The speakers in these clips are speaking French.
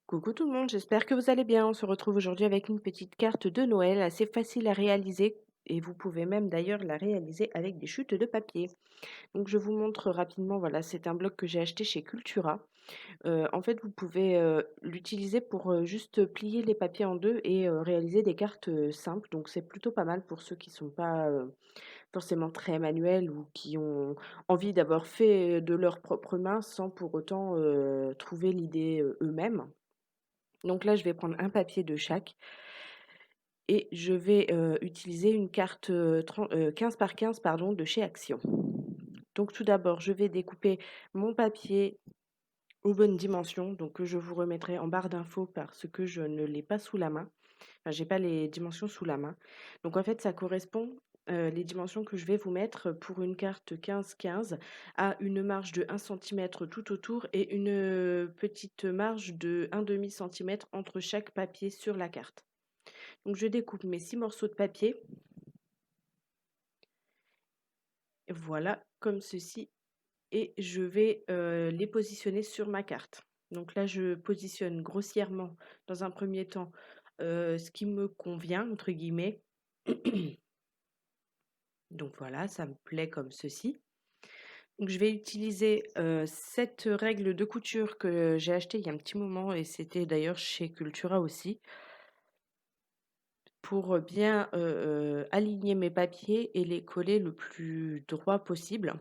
Coucou tout le monde, j'espère que vous allez bien. On se retrouve aujourd'hui avec une petite carte de Noël assez facile à réaliser et vous pouvez même d'ailleurs la réaliser avec des chutes de papier. Donc je vous montre rapidement, voilà, c'est un bloc que j'ai acheté chez Cultura. En fait, vous pouvez l'utiliser pour juste plier les papiers en deux et réaliser des cartes simples. Donc c'est plutôt pas mal pour ceux qui sont pas forcément très manuels ou qui ont envie d'avoir fait de leurs propres mains sans pour autant trouver l'idée eux-mêmes. Donc là, je vais prendre un papier de chaque et je vais, utiliser une carte, 15 par 15 pardon, de chez Action. Donc tout d'abord, je vais découper mon papier aux bonnes dimensions, donc que je vous remettrai en barre d'infos parce que je ne l'ai pas sous la main. Enfin, j'ai pas les dimensions sous la main. Donc en fait, ça correspond, les dimensions que je vais vous mettre pour une carte 15-15 à une marge de 1 cm tout autour et une, petite marge de 1/2 cm entre chaque papier sur la carte. Donc je découpe mes 6 morceaux de papier, voilà, comme ceci et je vais, les positionner sur ma carte. Donc là, je positionne grossièrement dans un premier temps, ce qui me «convient» entre guillemets. Donc voilà, ça me plaît comme ceci. Donc je vais utiliser, cette règle de couture que j'ai achetée il y a un petit moment et c'était d'ailleurs chez Cultura aussi, pour bien, aligner mes papiers et les coller le plus droit possible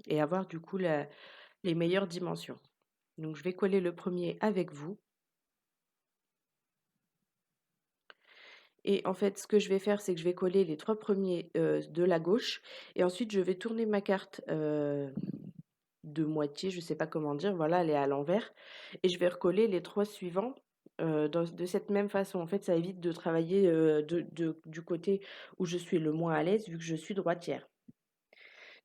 et avoir du coup les meilleures dimensions. Donc je vais coller le premier avec vous et en fait ce que je vais faire, c'est que je vais coller les 3 premiers de la gauche et ensuite je vais tourner ma carte, de moitié, je sais pas comment dire, voilà, elle est à l'envers et je vais recoller les 3 suivants, de cette même façon. En fait, ça évite de travailler, du côté où je suis le moins à l'aise vu que je suis droitière.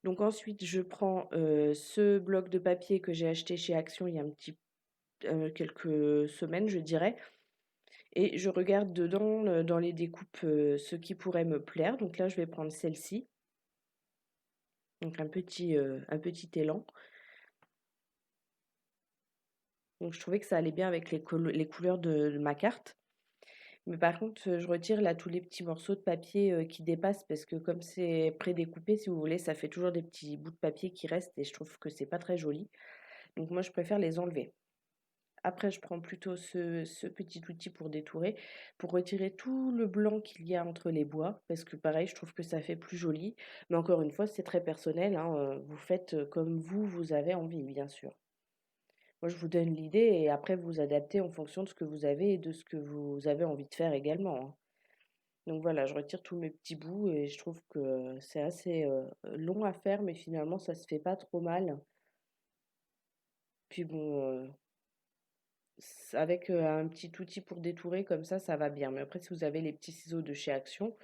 Donc ensuite, je prends, ce bloc de papier que j'ai acheté chez Action il y a quelques semaines, je dirais et je regarde dedans, dans les découpes, ce qui pourrait me plaire. Donc là, je vais prendre celle-ci, donc un petit élan. Donc je trouvais que ça allait bien avec les couleurs de ma carte. Mais par contre, je retire là tous les petits morceaux de papier, qui dépassent parce que comme c'est prédécoupé, si vous voulez, ça fait toujours des petits bouts de papier qui restent et je trouve que c'est pas très joli. Donc moi, je préfère les enlever. Après, je prends plutôt ce petit outil pour détourer, pour retirer tout le blanc qu'il y a entre les bois, parce que pareil, je trouve que ça fait plus joli. Mais encore une fois, c'est très personnel, hein, vous faites, comme vous avez envie, bien sûr. Moi, je vous donne l'idée et après vous adaptez en fonction de ce que vous avez et de ce que vous avez envie de faire également, hein. Donc voilà, je retire tous mes petits bouts et je trouve que c'est assez, long à faire, mais finalement ça se fait pas trop mal. Puis bon, avec, un petit outil pour détourer comme ça va bien. Mais après si vous avez les petits ciseaux de chez Action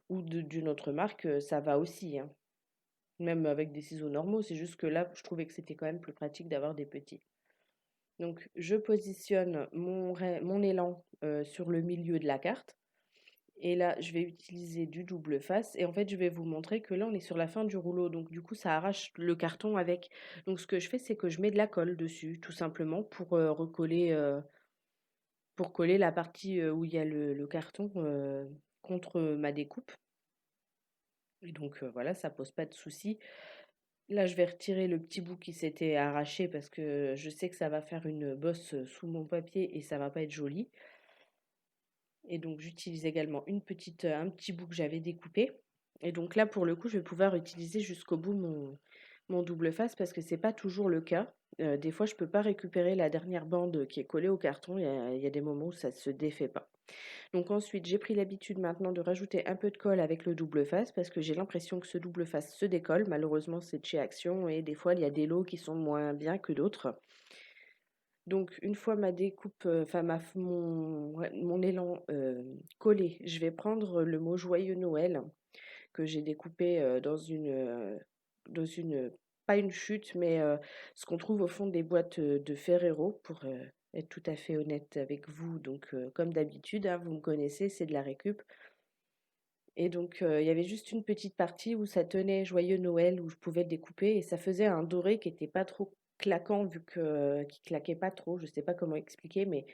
ou d'une autre marque, ça va aussi, hein. Même avec des ciseaux normaux, c'est juste que là, je trouvais que c'était quand même plus pratique d'avoir des petits. Donc je positionne mon élan, sur le milieu de la carte et là, je vais utiliser du double face et en fait, je vais vous montrer que là, on est sur la fin du rouleau donc du coup, ça arrache le carton avec. Donc ce que je fais, c'est que je mets de la colle dessus, tout simplement pour coller la partie, où il y a le carton, contre ma découpe et donc voilà, ça pose pas de souci. Là, je vais retirer le petit bout qui s'était arraché parce que je sais que ça va faire une bosse, sous mon papier et ça va pas être joli. Et donc j'utilise également un petit bout que j'avais découpé et donc là, pour le coup, je vais pouvoir utiliser jusqu'au bout mon double face parce que c'est pas toujours le cas. Des fois, je peux pas récupérer la dernière bande qui est collée au carton, il y a des moments où ça se défait pas. Donc ensuite, j'ai pris l'habitude maintenant de rajouter un peu de colle avec le double face parce que j'ai l'impression que ce double face se décolle. Malheureusement, c'est de chez Action et des fois, il y a des lots qui sont moins bien que d'autres. Donc une fois ma découpe, enfin ma f mon ouais, mon élan, collé, je vais prendre le mot «Joyeux Noël» que j'ai découpé, dans une, pas une chute, mais, ce qu'on trouve au fond des boîtes, de Ferrero pour, être tout à fait honnête avec vous. Donc, comme d'habitude, hein, vous me connaissez, c'est de la récup et donc, il y avait juste une petite partie où ça tenait «Joyeux Noël» où je pouvais le découper et ça faisait un doré qui était pas trop claquant vu que qu'il claquait pas trop, je sais pas comment expliquer, mais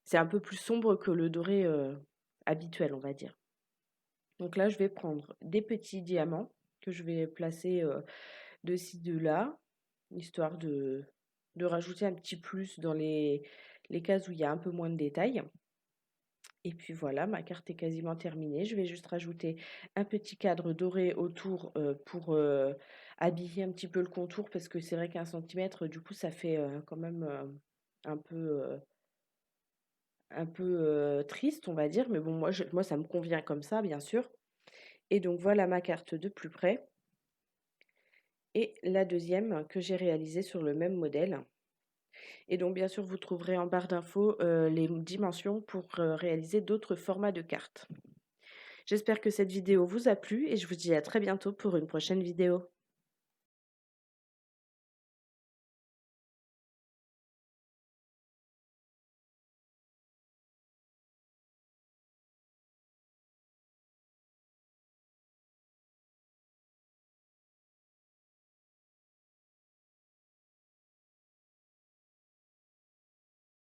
c'est un peu plus sombre que le doré, habituel, on va dire. Donc là, je vais prendre des petits diamants que je vais placer, de ci, de là, histoire de rajouter un petit plus dans les cases où il y a un peu moins de détails. Et puis voilà, ma carte est quasiment terminée. Je vais juste rajouter un petit cadre doré autour, pour, habiller un petit peu le contour parce que c'est vrai qu'1 centimètre, du coup, ça fait, quand même, un peu, triste, on va dire. Mais bon, moi, ça me convient comme ça, bien sûr. Et donc voilà ma carte de plus près et la deuxième que j'ai réalisée sur le même modèle. Et donc bien sûr, vous trouverez en barre d'infos, les dimensions pour, réaliser d'autres formats de cartes. J'espère que cette vidéo vous a plu et je vous dis à très bientôt pour une prochaine vidéo.